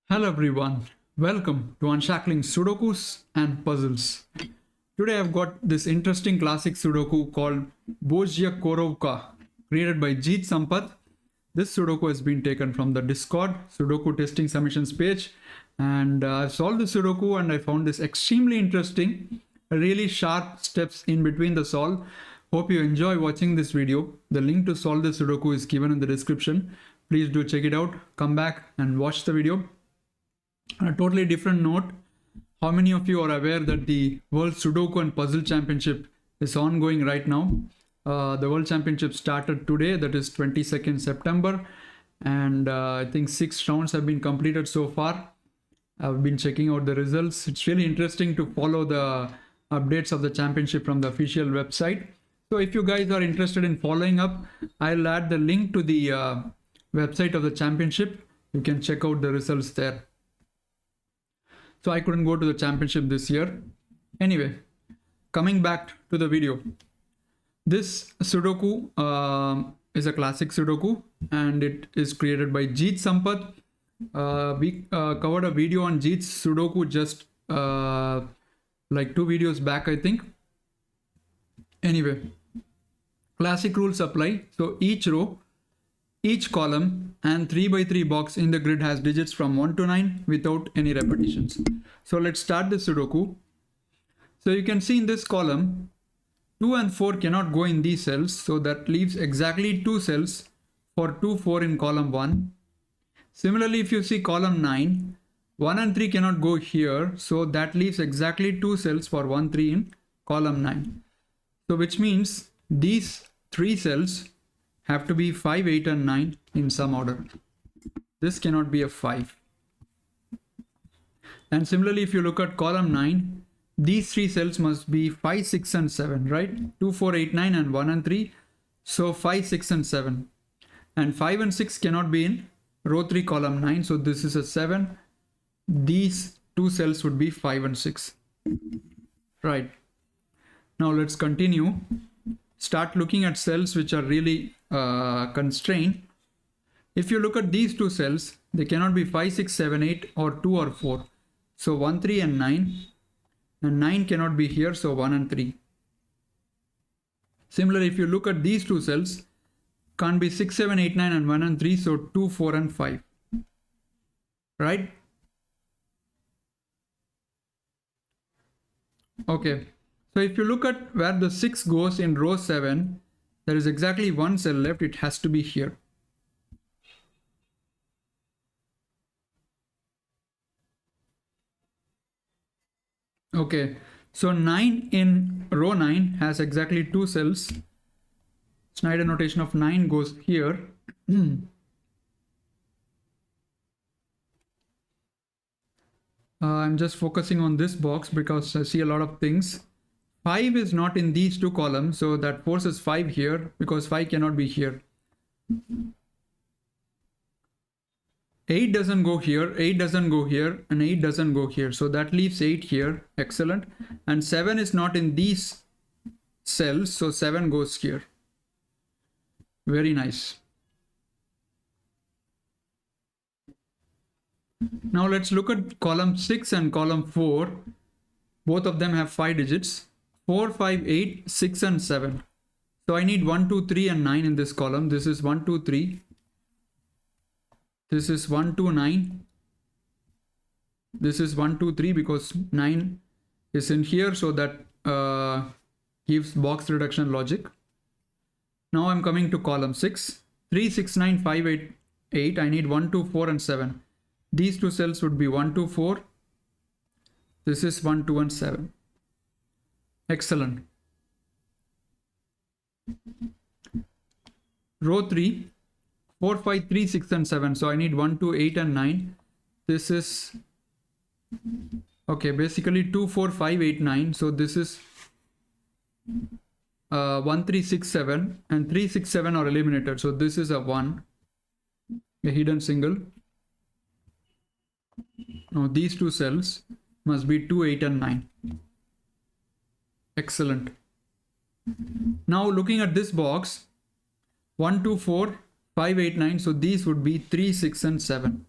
Hello everyone, welcome to Unshackling Sudokus and Puzzles. Today I've got this interesting classic Sudoku called Bozhya Korovka, created by Jeet Sampat. This Sudoku has been taken from the Discord Sudoku testing submissions page, and I've solved the Sudoku and I found this extremely interesting, really sharp steps in between the solve. Hope you enjoy watching this video. The link to solve the Sudoku is given in the description. Please do check it out, come back and watch the video. On a totally different note, how many of you are aware that the World Sudoku and Puzzle Championship is ongoing right now? The World Championship started today, that is 22nd September, and I think 6 rounds have been completed so far. I've been checking out the results. It's really interesting to follow the updates of the championship from the official website. So if you guys are interested in following up, I'll add the link to the website of the championship. You can check out the results there. So I couldn't go to the championship this year. Anyway, coming back to the video. This Sudoku is a classic Sudoku and it is created by Jeet Sampat. We covered a video on Jeet's Sudoku just like 2 videos back, I think. Anyway, classic rules apply. So each row, each column and 3x3 box in the grid has digits from 1 to 9 without any repetitions. So let's start the Sudoku. So you can see in this column, 2 and 4 cannot go in these cells. So that leaves exactly 2 cells for 2, 4 in column 1. Similarly, if you see column 9, 1 and 3 cannot go here. So that leaves exactly 2 cells for 1, 3 in column 9. So which means these 3 cells have to be 5, 8 and 9 in some order. This cannot be a 5. And similarly, if you look at column 9, these 3 cells must be 5, 6 and 7, right? 2, 4, 8, 9 and 1 and 3. So 5, 6 and 7. And 5 and 6 cannot be in row 3 column 9. So this is a 7. These 2 cells would be 5 and 6. Right. Now let's continue. Start looking at cells which are really constrained. If you look at these 2 cells, they cannot be 5, 6, 7, 8 or 2 or 4. So 1, 3 and 9. And 9 cannot be here, so 1 and 3. Similarly, if you look at these 2 cells, can't be 6, 7, 8, 9 and 1 and 3, so 2, 4 and 5. Right? Okay. So if you look at where the 6 goes in row 7, there is exactly 1 cell left. It has to be here. Okay, so 9 in row 9 has exactly 2 cells. Snyder notation of 9 goes here. I'm just focusing on this box because I see a lot of things. 5 is not in these 2 columns, so that forces 5 here because 5 cannot be here. 8 doesn't go here, 8 doesn't go here, and 8 doesn't go here. So that leaves 8 here. Excellent. And 7 is not in these cells, so 7 goes here. Very nice. Now let's look at column 6 and column 4. Both of them have 5 digits. 4, 5, 8, 6 and 7. So I need 1, 2, 3 and 9 in this column. This is 1, 2, 3. This is 1, 2, 9. This is 1, 2, 3 because 9 is in here, so that gives box reduction logic. Now I'm coming to column 6. 3, 6, 9, 5, 8, 8. I need 1, 2, 4 and 7. These 2 cells would be 1, 2, 4. This is 1, 2 and 7. Excellent. Row 3. 4, 5, 3, 6 and 7. So I need 1, 2, 8 and 9. This is, okay, basically 2, 4, 5, 8, 9. So this is 1, 3, 6, 7 and 3, 6, 7 are eliminated. So this is a 1, a hidden single. Now these 2 cells must be 2, 8 and 9. Excellent. Now looking at this box, 1, 2, 4, 5, 8, 9. So these would be 3, 6 and 7.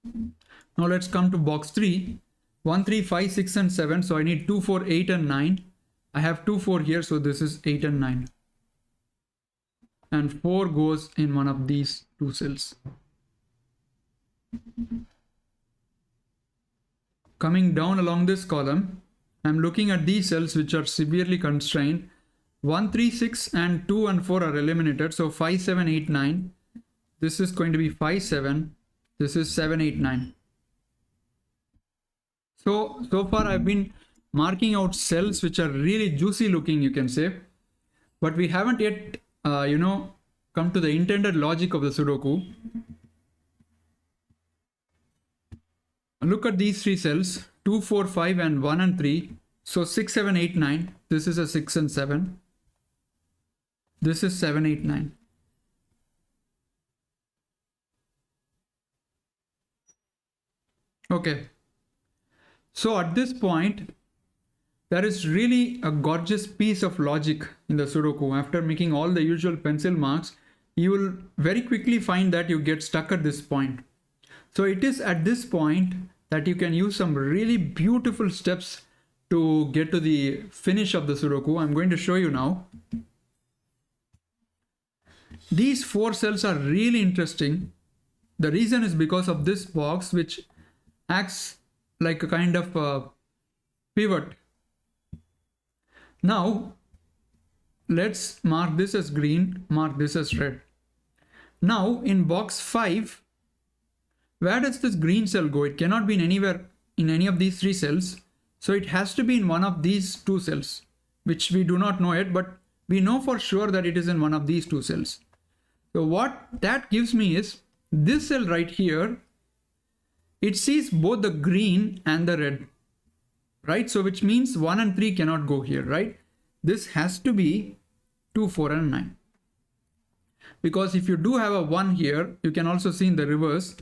Now let's come to box 3. 1, 3, 5, 6 and 7. So I need 2, 4, 8 and 9. I have 2, 4 here. So this is 8 and 9. And 4 goes in one of these two cells. Coming down along this column, I'm looking at these cells which are severely constrained. 1, 3, 6 and 2 and 4 are eliminated. So 5, 7, 8, 9. This is going to be 5, 7. This is 7, 8, 9. So far I've been marking out cells which are really juicy looking, you can say. But we haven't yet, come to the intended logic of the Sudoku. Look at these three cells, 2, 4, 5 and 1 and 3. So 6, 7, 8, 9. This is a 6 and 7. This is 7, 8, 9. Okay. So at this point, there is really a gorgeous piece of logic in the Sudoku. After making all the usual pencil marks, you will very quickly find that you get stuck at this point. So it is at this point that you can use some really beautiful steps to get to the finish of the Sudoku. I'm going to show you now. These 4 cells are really interesting. The reason is because of this box, which acts like a kind of pivot. Now, let's mark this as green, mark this as red. Now, in box 5, where does this green cell go? It cannot be in anywhere in any of these 3 cells. So it has to be in one of these 2 cells, which we do not know yet, but we know for sure that it is in one of these 2 cells. So what that gives me is this cell right here. It sees both the green and the red, right? So which means 1 and 3 cannot go here, right? This has to be 2, 4 and 9. Because if you do have a 1 here, you can also see in the reverse,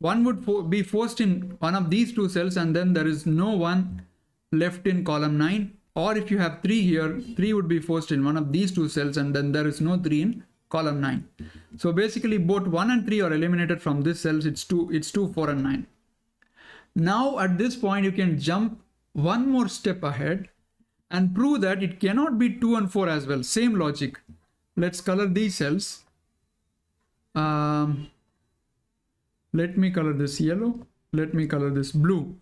1 would be forced in one of these 2 cells and then there is no 1 left in column 9. Or if you have 3 here, 3 would be forced in one of these 2 cells and then there is no 3 in column 9. So basically both 1 and 3 are eliminated from this cells. It's 2, 4 and 9. Now at this point you can jump one more step ahead and prove that it cannot be 2 and 4 as well. Same logic. Let's color these cells. Let me color this yellow. Let me color this blue.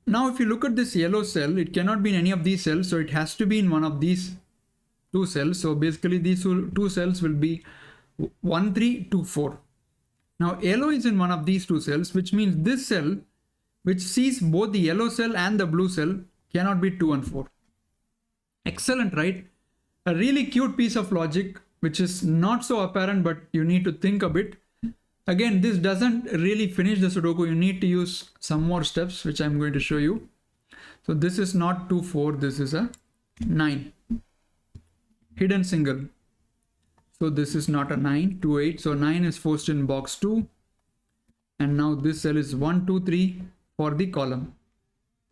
Now if you look at this yellow cell, it cannot be in any of these cells. So it has to be in one of these 2 cells. So basically these 2 cells will be 1, 3, 2, 4. Now yellow is in one of these 2 cells, which means this cell, which sees both the yellow cell and the blue cell, cannot be 2 and 4. Excellent, right? A really cute piece of logic, which is not so apparent, but you need to think a bit. Again, this doesn't really finish the Sudoku. You need to use some more steps, which I'm going to show you. So this is not 2, 4. This is a 9. Hidden single. So this is not a 9, 2, 8. So 9 is forced in box 2. And now this cell is 1, 2, 3 for the column.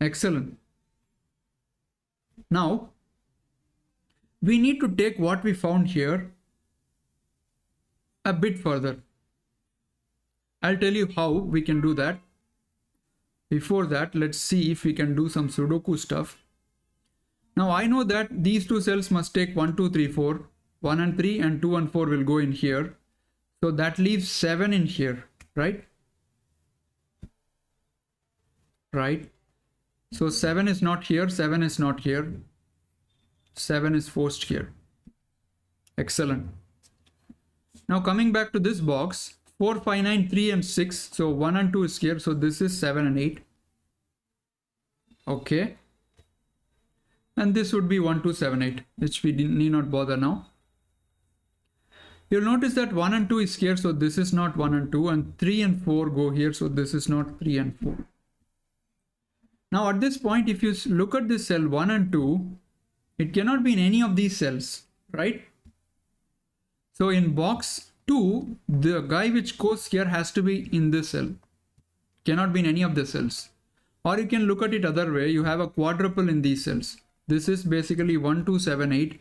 Excellent. Now, we need to take what we found here a bit further. I'll tell you how we can do that. Before that, let's see if we can do some Sudoku stuff. Now I know that these 2 cells must take 1, 2, 3, 4. 1 and 3 and 2 and 4 will go in here. So that leaves 7 in here, right? Right. So 7 is not here, 7 is not here. 7 is forced here. Excellent. Now coming back to this box, 4, 5, 9, 3 and 6. So 1 and 2 is here. So this is 7 and 8. Okay. And this would be 1, 2, 7, 8, which we need not bother now. You'll notice that 1 and 2 is here. So this is not 1 and 2. And 3 and 4 go here. So this is not 3 and 4. Now at this point, if you look at this cell 1 and 2, it cannot be in any of these cells, right? So in box 2, the guy which goes here has to be in this cell. Cannot be in any of the cells. Or you can look at it other way. You have a quadruple in these cells. This is basically 1, 2, 7, 8.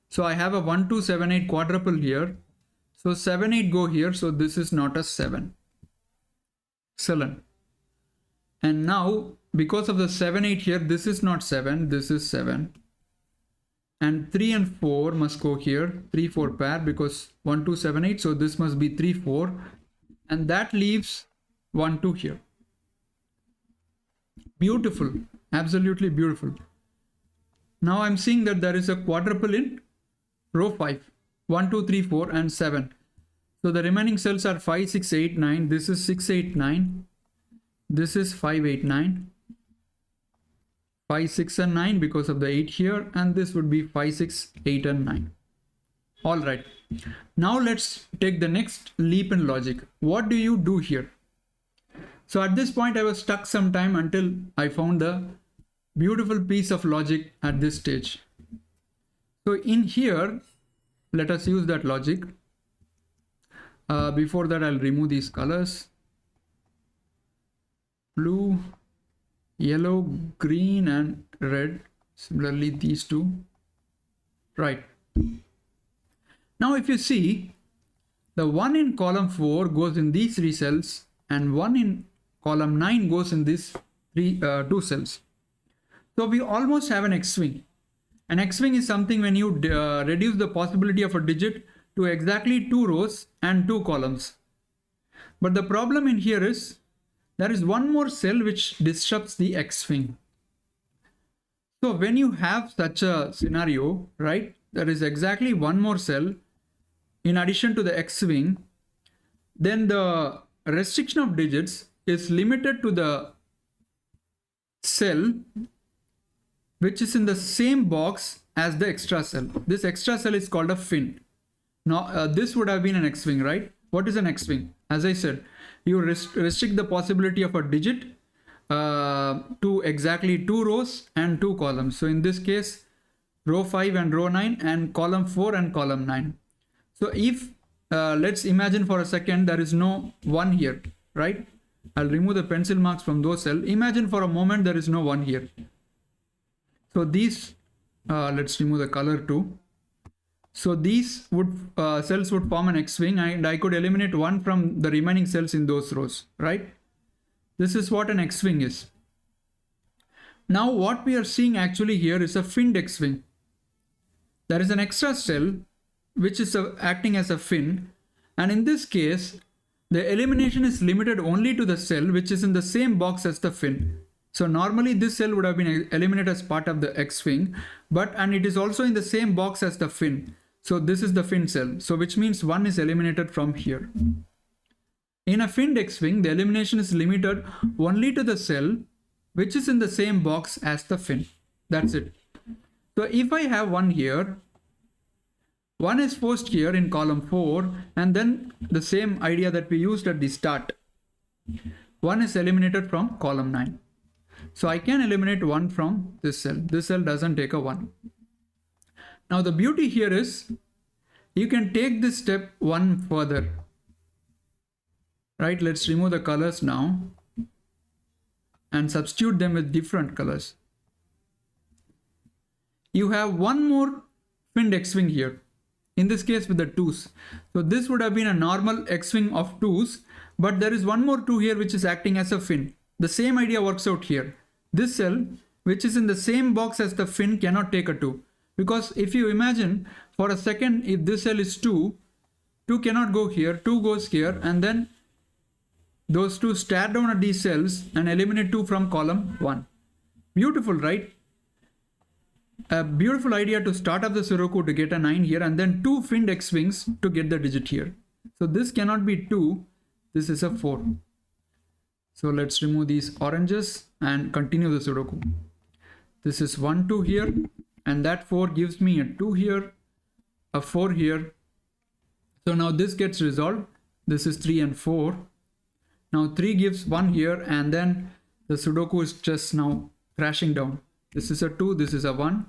So I have a 1, 2, 7, 8 quadruple here. So 7, 8 go here. So this is not a 7. 7. And now, because of the 7, 8 here, this is not 7, this is 7. And 3 and 4 must go here, 3, 4 pair, because 1, 2, 7, 8. So this must be 3, 4. And that leaves 1, 2 here. Beautiful, absolutely beautiful. Now I'm seeing that there is a quadruple in row 5. 1, 2, 3, 4 and 7. So the remaining cells are 5, 6, 8, 9. This is 6, 8, 9. This is 5, 8, 9. 5, 6 and 9 because of the 8 here, and this would be 5, 6, 8 and 9. All right. Now let's take the next leap in logic. What do you do here? So at this point I was stuck some time until I found the beautiful piece of logic at this stage. So in here, let us use that logic. Before that, I'll remove these colors. Blue, yellow, green and red. Similarly, these two. Right. Now if you see, the 1 in column 4 goes in these 3 cells and 1 in column 9 goes in these 2 cells. So we almost have an X-swing. An X-swing is something when you reduce the possibility of a digit to exactly 2 rows and 2 columns. But the problem in here is there is one more cell which disrupts the X-swing. So when you have such a scenario, right, there is exactly one more cell in addition to the X-swing, then the restriction of digits is limited to the cell which is in the same box as the extra cell. This extra cell is called a fin. Now this would have been an X-swing, right? What is an X-swing? As I said, you restrict the possibility of a digit to exactly 2 rows and 2 columns. So in this case, row 5 and row 9 and column 4 and column 9. So if let's imagine for a second there is no 1 here, right? I'll remove the pencil marks from those cells. Imagine for a moment there is no 1 here. So these, let's remove the color too. So these cells would form an X-swing, and I could eliminate 1 from the remaining cells in those rows, right? This is what an X-swing is. Now what we are seeing actually here is a finned X-swing. There is an extra cell which is acting as a fin, and in this case the elimination is limited only to the cell which is in the same box as the fin. So normally this cell would have been eliminated as part of the X-swing, and it is also in the same box as the fin. So this is the fin cell. So which means 1 is eliminated from here. In a finned X-swing, the elimination is limited only to the cell which is in the same box as the fin. That's it. So if I have 1 here, 1 is forced here in column 4, and then the same idea that we used at the start. 1 is eliminated from column 9. So I can eliminate 1 from this cell. This cell doesn't take a 1. Now the beauty here is you can take this step 1 further. Right, let's remove the colors now and substitute them with different colors. You have one more finned X-swing here. In this case with the 2s. So this would have been a normal X-swing of 2s, but there is one more 2 here which is acting as a fin. The same idea works out here. This cell which is in the same box as the fin cannot take a 2. Because if you imagine for a second, if this cell is 2, 2 cannot go here, 2 goes here, and then those 2 stare down at these cells and eliminate 2 from column 1. Beautiful, right? A beautiful idea to start up the Sudoku to get a 9 here, and then 2 finned X-swings to get the digit here. So this cannot be 2, this is a 4. So let's remove these oranges and continue the Sudoku. This is 1, 2 here, and that 4 gives me a 2 here, a 4 here. So now this gets resolved. This is 3 and 4. Now 3 gives 1 here, and then the Sudoku is just now crashing down. This is a 2, this is a 1.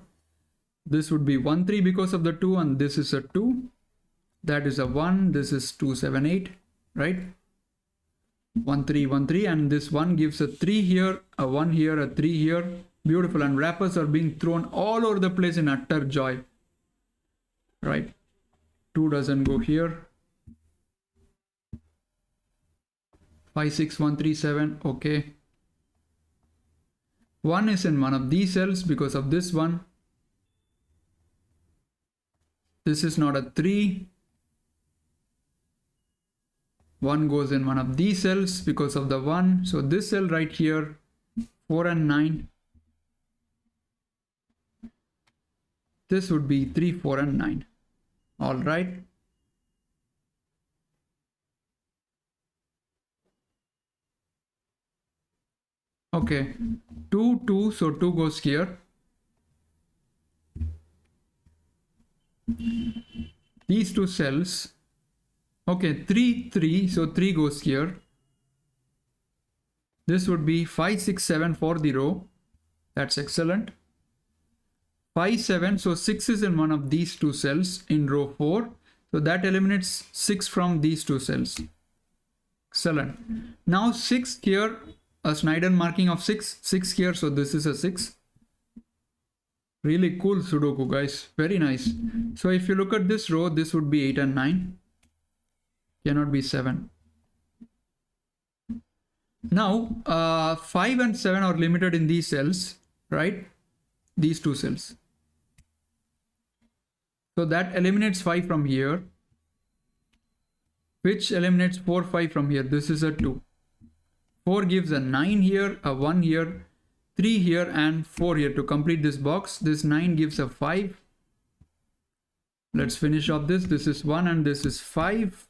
This would be 1, 3 because of the 2, and this is a 2. That is a 1, this is 2, 7, 8, right? 1, 3, 1, 3, and this 1 gives a 3 here, a 1 here, a 3 here. Beautiful, and wrappers are being thrown all over the place in utter joy, right? 2 doesn't go here. 5, 6, 1, 3, 7. Okay. 1 is in one of these cells because of this one. This is not a 3. 1 goes in one of these cells because of the 1. So this cell right here, 4 and 9. This would be 3, 4 and 9. All right. Okay, 2, 2, so 2 goes here. These two cells. Okay, 3, 3, so 3 goes here. This would be 5, 6, 7 for the row. That's excellent. 5, 7, so 6 is in one of these two cells in row 4. So that eliminates 6 from these two cells. Excellent. Now 6 here, a Snyder marking of 6, 6 here, so this is a 6. Really cool Sudoku, guys. Very nice. So if you look at this row, this would be 8 and 9. Cannot be 7. Now 5 and 7 are limited in these cells, right? These two cells. So that eliminates 5 from here, which eliminates 4, 5 from here. This is a 2. 4 gives a 9 here, a 1 here, 3 here and 4 here to complete this box. This 9 gives a 5. Let's finish off this. This is 1 and this is 5.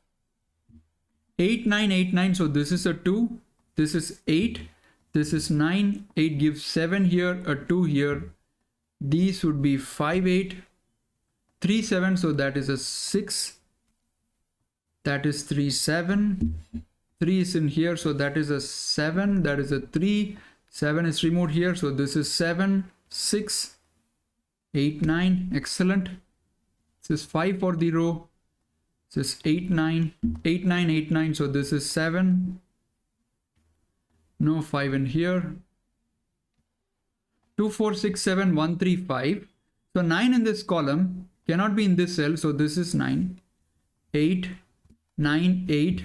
8, 9, 8, 9. So this is a 2. This is 8. This is 9. 8 gives 7 here, a 2 here. These would be 5, 8. 3, 7. So that is a 6. That is 3, 7. 3 is in here, so that is a 7. That is a 3. 7 is removed here, so this is 7, 6, 8, 9. Excellent. This is 5 for the row. This is 8, 9, 8, 9, 8, 9. So this is 7. No 5 in here. 2, 4, 6, 7, 1, 3, 5. So 9 in this column cannot be in this cell, so this is 9. 8, 9, 8.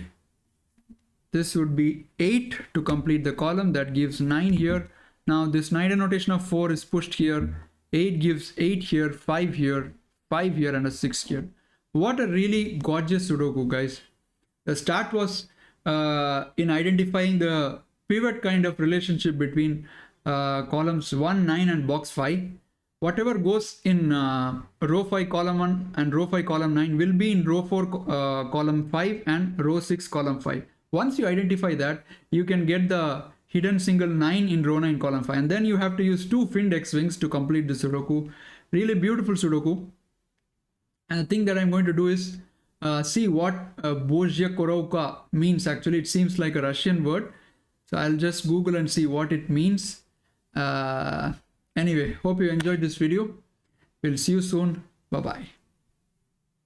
This would be 8 to complete the column. That gives 9 here. Now this Snyder notation of 4 is pushed here. 8 gives 8 here, 5 here, 5 here and a 6 here. What a really gorgeous Sudoku, guys. The start was in identifying the pivot kind of relationship between columns 1, 9 and box 5. Whatever goes in row 5 column 1 and row 5 column 9 will be in row 4 column 5 and row 6 column 5. Once you identify that, you can get the hidden single 9 in row 9 column 5, and then you have to use 2 finned X-wings to complete the Sudoku. Really beautiful Sudoku. And the thing that I'm going to do is see what Bozhya Korovka means. Actually, it seems like a Russian word. So I'll just Google and see what it means. Anyway, hope you enjoyed this video. We'll see you soon. Bye-bye.